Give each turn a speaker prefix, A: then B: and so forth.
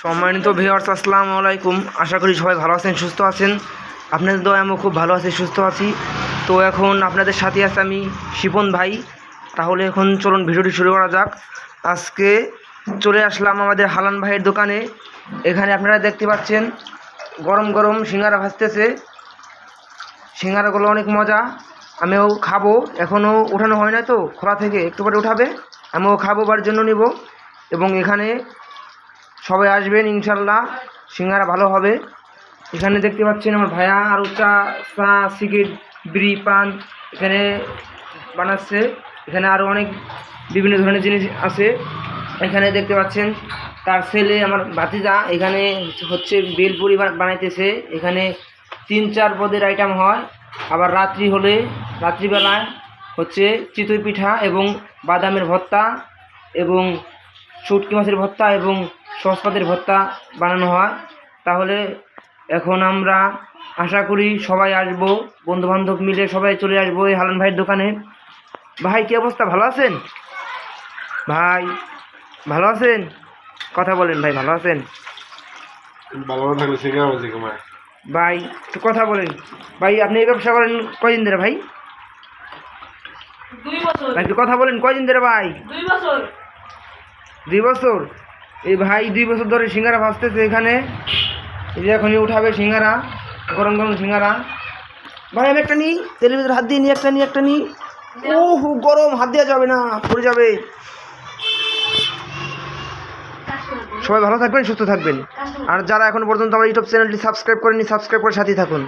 A: সম্মানিত ভিউয়ার্স, আসসালামু আলাইকুম। আশা করি সবাই ভালো আছেন, সুস্থ আছেন। আপনাদের দয়ায় আমিও খুব ভালো আছি, সুস্থ আছি। তো এখন আপনাদের সাথে আছে আমি শিপন ভাই। তাহলে এখন চলুন ভিডিওটি শুরু করা যাক। আজকে চলে আসলাম আমাদের হালান ভাইয়ের দোকানে। এখানে আপনারা দেখতে পাচ্ছেন গরম গরম সিঙ্গারা ভাজতেছে। সিঙ্গারাগুলো অনেক মজা, আমিও খাবো। এখনও ওঠানো হয় না, তো খোলা থেকে একটু পরে উঠাবে, আমিও খাবো, বার জন্য নিব। এবং এখানে সবাই আসবেন ইনশাল্লাহ, সিঙ্গারা ভালো হবে। এখানে দেখতে পাচ্ছেন আমার ভাইয়া আর চা, সিগারেট, বিড়ি, পান এখানে বানাচ্ছে। এখানে আরও অনেক বিভিন্ন ধরনের জিনিস আছে। এখানে দেখতে পাচ্ছেন তার ছেলে, আমার ভাতিজা, এখানে হচ্ছে বেলপুরি বানাইতেছে। এখানে 3-4 পদের আইটেম হয়। আবার রাত্রিবেলায় হচ্ছে চিতই পিঠা এবং বাদামের ভর্তা এবং শুটকি মাছের ভর্তা এবং সসপাতের ভর্তা বানানো হয়। তাহলে এখন আমরা আশা করি সবাই আসবো, বন্ধুবান্ধব মিলে সবাই চলে আসবো এই হালান ভাইয়ের দোকানে। ভাই কী অবস্থা, ভালো আছেন? ভাই ভালো আছেন? কথা বলেন ভাই, ভালো আছেন? ভাই একটু কথা বলেন। ভাই আপনি এই ব্যবসা করেন কয়দিন ধরে ভাই?
B: 2 বছর।
A: ভাই একটু কথা বলেন, কয়দিন ধরে ভাই?
B: 2 বছর।
A: 2 বছর। এই ভাই 2 বছর ধরে সিঙ্গারা ভাজতেছে এখানে। এই যে এখনই উঠাবে সিঙ্গারা, গরম গরম সিঙ্গারা। ভাই আমি একটা নিই, তেলের ভিতরে হাত দিয়ে নিই, একটা নিই। ওহ গরম, হাত দেওয়া যাবে না, পড়ে যাবে। সবাই ভালো থাকবেন, সুস্থ থাকবেন। আর যারা এখন পর্যন্ত আমার ইউটিউব চ্যানেলটি সাবস্ক্রাইব করেনি, সাবস্ক্রাইব করে সাথেই থাকুন।